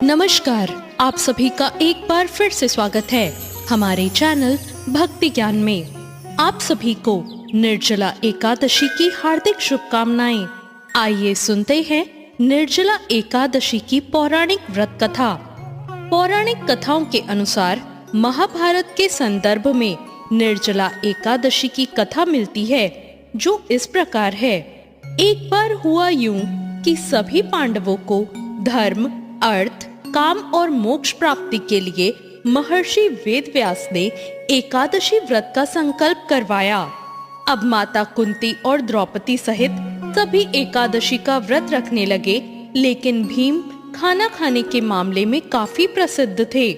नमस्कार, आप सभी का एक बार फिर से स्वागत है हमारे चैनल भक्ति ज्ञान में। आप सभी को निर्जला एकादशी की हार्दिक शुभकामनाएं। आइए सुनते हैं निर्जला एकादशी की पौराणिक व्रत कथा। पौराणिक कथाओं के अनुसार महाभारत के संदर्भ में निर्जला एकादशी की कथा मिलती है, जो इस प्रकार है। एक बार हुआ यूं कि सभी पांडवों को धर्म, अर्थ, काम और मोक्ष प्राप्ति के लिए महर्षि वेदव्यास ने एकादशी व्रत का संकल्प करवाया। अब माता कुंती और द्रौपदी सहित सभी एकादशी का व्रत रखने लगे, लेकिन भीम खाना खाने के मामले में काफी प्रसिद्ध थे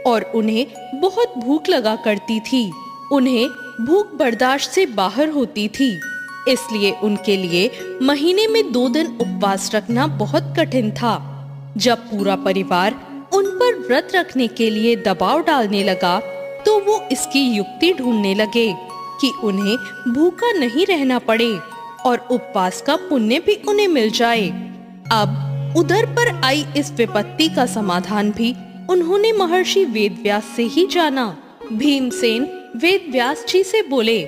और उन्हें बहुत भूख लगा करती थी। उन्हें भूख बर्दाश्त से बाहर होती थी, इसलिए उनके लिए महीने में 2 दिन उपवास रखना बहुत कठिन था। जब पूरा परिवार उन पर व्रत रखने के लिए दबाव डालने लगा, तो वो इसकी युक्ति ढूंढने लगे कि उन्हें भूखा नहीं रहना पड़े और उपवास का पुण्य भी उन्हें मिल जाए। अब उधर पर आई इस विपत्ति का समाधान भी उन्होंने महर्षि वेदव्यास से ही जाना। भीमसेन वेदव्यास जी से बोले,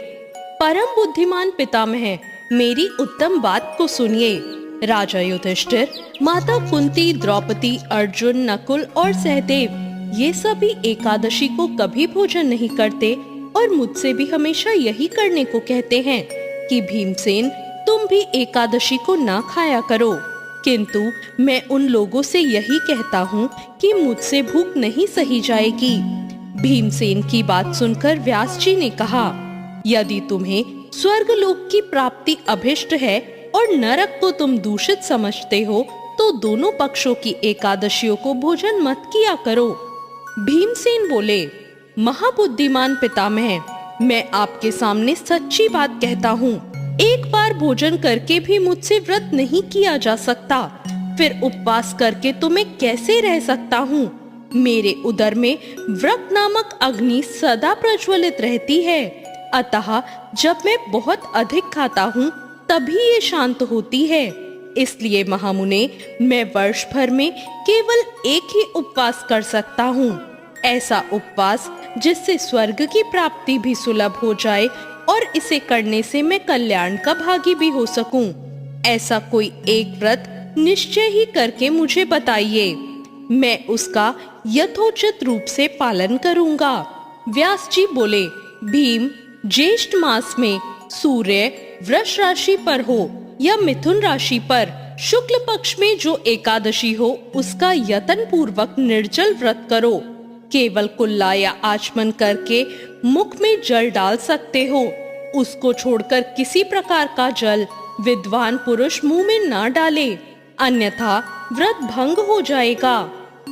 परम बुद्धिमान पितामह, मेरी उत्तम बात को सुनिए। राजा युधिष्ठिर, माता कुंती, द्रौपदी, अर्जुन, नकुल और सहदेव ये सभी एकादशी को कभी भोजन नहीं करते और मुझसे भी हमेशा यही करने को कहते हैं कि भीमसेन, तुम भी एकादशी को ना खाया करो। किंतु मैं उन लोगों से यही कहता हूँ कि मुझसे भूख नहीं सही जाएगी। भीमसेन की बात सुनकर व्यास जी ने कहा, यदि तुम्हें स्वर्गलोक की प्राप्ति अभिष्ट है और नरक को तुम दूषित समझते हो, तो दोनों पक्षों की एकादशियों को भोजन मत किया करो। भीमसेन बोले, महाबुद्धिमान पितामह, मैं आपके सामने सच्ची बात कहता हूँ। एक बार भोजन करके भी मुझसे व्रत नहीं किया जा सकता, फिर उपवास करके तो मैं कैसे रह सकता हूँ। मेरे उदर में व्रत नामक अग्नि सदा प्रज्वलित रहती है, अतः जब मैं बहुत अधिक खाता हूँ तभी ये शांत होती है। इसलिए महामुने, मैं वर्ष भर में केवल एक ही उपवास कर सकता हूँ, ऐसा उपवास जिससे स्वर्ग की प्राप्ति भी सुलभ हो जाए और इसे करने से मैं कल्याण का भागी भी हो सकूं। ऐसा कोई एक व्रत निश्चय ही करके मुझे बताइए, मैं उसका यथोचित रूप से पालन करूंगा। व्यास जी बोले, भीम, ज्येष्ठ मास में सूर्य वृष राशि पर हो या मिथुन राशि पर शुक्ल पक्ष में जो एकादशी हो, उसका यतन पूर्वक निर्जल व्रत करो। केवल कुल्ला या आचमन करके मुख में जल डाल सकते हो। उसको छोड़कर किसी प्रकार का जल विद्वान पुरुष मुंह में ना डाले, अन्यथा व्रत भंग हो जाएगा।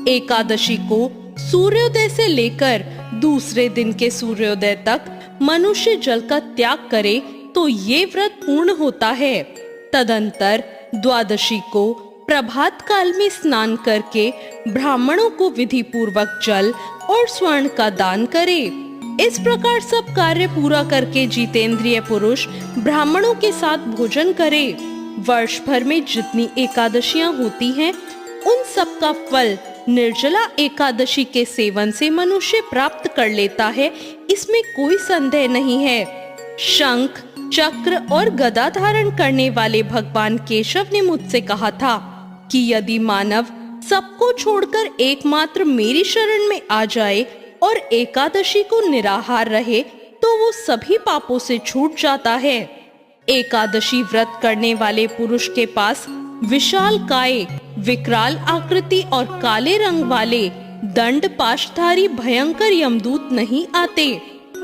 एकादशी को सूर्योदय से लेकर दूसरे दिन के सूर्योदय तक मनुष्य जल का त्याग करे तो ये व्रत पूर्ण होता है। तदंतर द्वादशी को प्रभात काल में स्नान करके ब्राह्मणों को विधि पूर्वक जल और स्वर्ण का दान करे। इस प्रकार सब कार्य पूरा करके जितेंद्रिय पुरुष ब्राह्मणों के साथ भोजन करे। वर्ष भर में जितनी एकादशियां होती हैं, उन सब का फल निर्जला एकादशी के सेवन से मनुष्य प्राप्त कर लेता है, इसमें कोई संदेह नहीं है। शंख, चक्र और गदा धारण करने वाले भगवान केशव ने मुझसे कहा था कि यदि मानव सबको छोड़कर एकमात्र मेरी शरण में आ जाए और एकादशी को निराहार रहे, तो वो सभी पापों से छूट जाता है। एकादशी व्रत करने वाले पुरुष के पास विशाल काय, विकराल आकृति और काले रंग वाले दंड पाशधारी भयंकर यमदूत नहीं आते।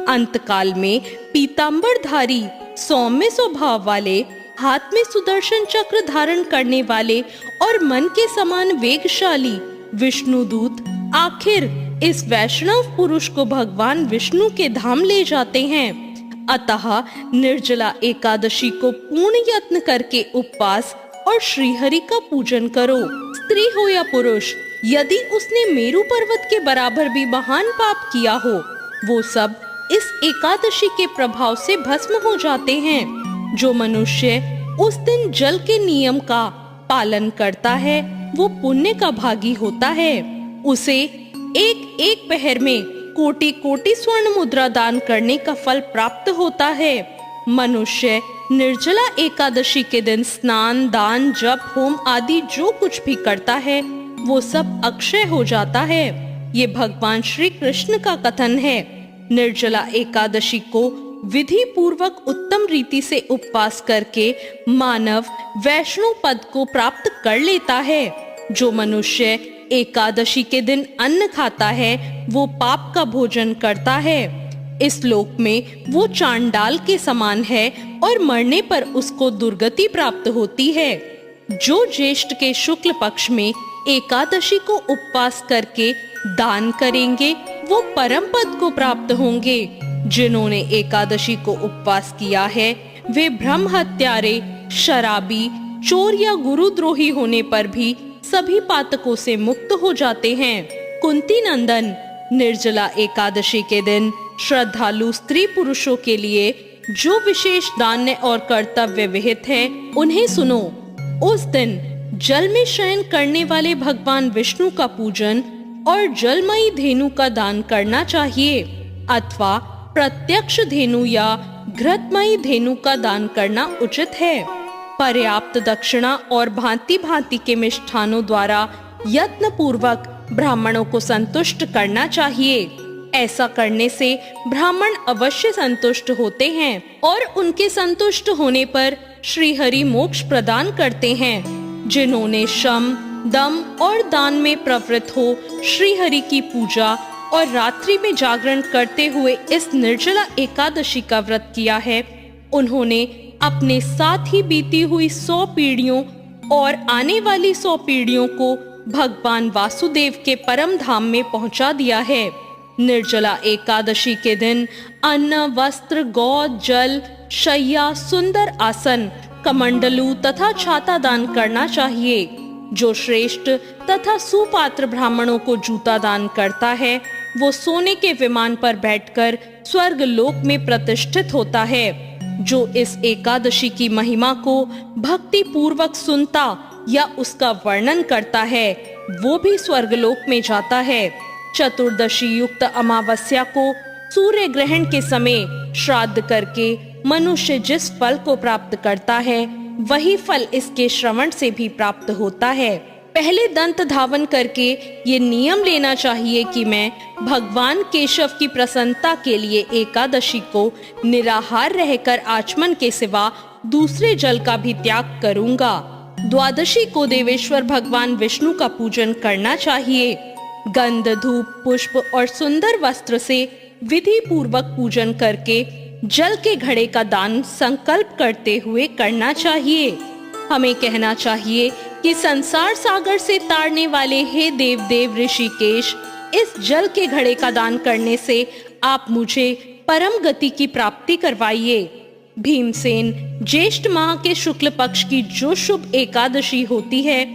अंतकाल में पीतांबरधारी, सौम्य स्वभाव वाले, हाथ में सुदर्शन चक्र धारण करने वाले और मन के समान वेगशाली विष्णुदूत आखिर इस वैष्णव पुरुष को भगवान विष्णु के धाम ले जाते हैं। अतः निर्जला एकादशी को पूर्ण यत्न करके उपवास और श्रीहरि का पूजन करो। स्त्री हो या पुरुष, यदि उसने मेरु पर्वत के बराबर भी महान पाप किया हो, वो सब इस एकादशी के प्रभाव से भस्म हो जाते हैं। जो मनुष्य उस दिन जल के नियम का पालन करता है वो पुण्य का भागी होता है। उसे एक एक पहर में कोटि कोटि स्वर्ण मुद्रा दान करने का फल प्राप्त होता है। मनुष्य निर्जला एकादशी के दिन स्नान, दान, जप, होम आदि जो कुछ भी करता है वो सब अक्षय हो जाता है। ये भगवान श्री कृष्ण का कथन है। निर्जला एकादशी को विधि पूर्वक उत्तम रीति से उपवास करके मानव वैष्णव पद को प्राप्त कर लेता है। जो मनुष्य एकादशी के दिन अन्न खाता है वो पाप का भोजन करता है। इस लोक में वो चांडाल के समान है और मरने पर उसको दुर्गति प्राप्त होती है। जो ज्येष्ठ के शुक्ल पक्ष में एकादशी को उपवास करके दान करेंगे वो परम पद को प्राप्त होंगे। जिन्होंने एकादशी को उपवास किया है वे ब्रह्म हत्यारे, शराबी, चोर या गुरुद्रोही होने पर भी सभी पातकों से मुक्त हो जाते हैं। कुंती नंदन, निर्जला एकादशी के दिन श्रद्धालु स्त्री पुरुषों के लिए जो विशेष दान और कर्तव्य विहित है उन्हें सुनो। उस दिन जल में शयन करने वाले भगवान विष्णु का पूजन और जलमयी धेनु का दान करना चाहिए अथवा प्रत्यक्ष धेनु या घृतमयी धेनु का दान करना उचित है। पर्याप्त दक्षिणा और भांति भांति के मिष्ठानों द्वारा यत्न पूर्वक ब्राह्मणों को संतुष्ट करना चाहिए। ऐसा करने से ब्राह्मण अवश्य संतुष्ट होते हैं और उनके संतुष्ट होने पर श्री हरि मोक्ष प्रदान करते हैं। जिन्होंने शम, दम और दान में प्रवृत्त हो श्री हरि की पूजा और रात्रि में जागरण करते हुए इस निर्जला एकादशी का व्रत किया है, उन्होंने अपने साथ ही बीती हुई 100 पीढ़ियों और आने वाली 100 पीढ़ियों को भगवान वासुदेव के परम धाम में पहुंचा दिया है। निर्जला एकादशी के दिन अन्न, वस्त्र, गौ, जल, शैया, सुंदर आसन, कमंडलू तथा छाता दान करना चाहिए। जो श्रेष्ठ तथा सुपात्र ब्राह्मणों को जूता दान करता है वो सोने के विमान पर बैठकर स्वर्ग लोक में प्रतिष्ठित होता है। जो इस एकादशी की महिमा को भक्ति पूर्वक सुनता या उसका वर्णन करता है वो भी स्वर्गलोक में जाता है। चतुर्दशी युक्त अमावस्या को सूर्य ग्रहण के समय श्राद्ध करके मनुष्य जिस फल को प्राप्त करता है वही फल इसके श्रवण से भी प्राप्त होता है। पहले दंत धावन करके ये नियम लेना चाहिए कि मैं भगवान केशव की प्रसन्नता के लिए एकादशी को निराहार रहकर आचमन के सिवा दूसरे जल का भी त्याग करूंगा। द्वादशी को देवेश्वर भगवान विष्णु का पूजन करना चाहिए। गंध, धूप, पुष्प और सुंदर वस्त्र से विधि पूर्वक पूजन करके जल के घड़े का दान संकल्प करते हुए करना चाहिए। हमें कहना चाहिए कि संसार सागर से तारने वाले हे देव देव ऋषिकेश, इस जल के घड़े का दान करने से आप मुझे परम गति की प्राप्ति करवाइए। भीमसेन, ज्येष्ठ माह के शुक्ल पक्ष की जो शुभ एकादशी होती है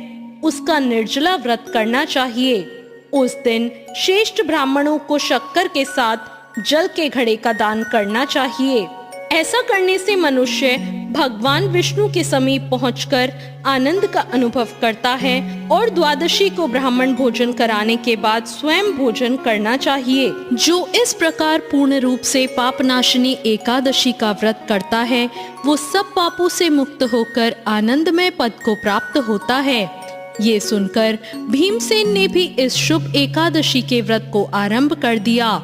उसका निर्जला व्रत करना चाहिए। उस दिन श्रेष्ठ ब्राह्मणों को शक्कर के साथ जल के घड़े का दान करना चाहिए। ऐसा करने से मनुष्य भगवान विष्णु के समीप पहुंचकर आनंद का अनुभव करता है और द्वादशी को ब्राह्मण भोजन कराने के बाद स्वयं भोजन करना चाहिए। जो इस प्रकार पूर्ण रूप से पापनाशिनी एकादशी का व्रत करता है वो सब पापों से मुक्त होकर आनंदमय पद को प्राप्त होता है। ये सुनकर भीमसेन ने भी इस शुभ एकादशी के व्रत को आरंभ कर दिया।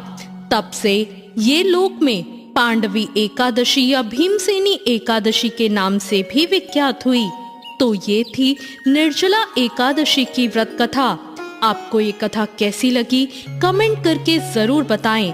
तब से ये लोक में पांडवी एकादशी या भीमसेनी एकादशी के नाम से भी विख्यात हुई। तो ये थी निर्जला एकादशी की व्रत कथा। आपको ये कथा कैसी लगी कमेंट करके जरूर बताएं।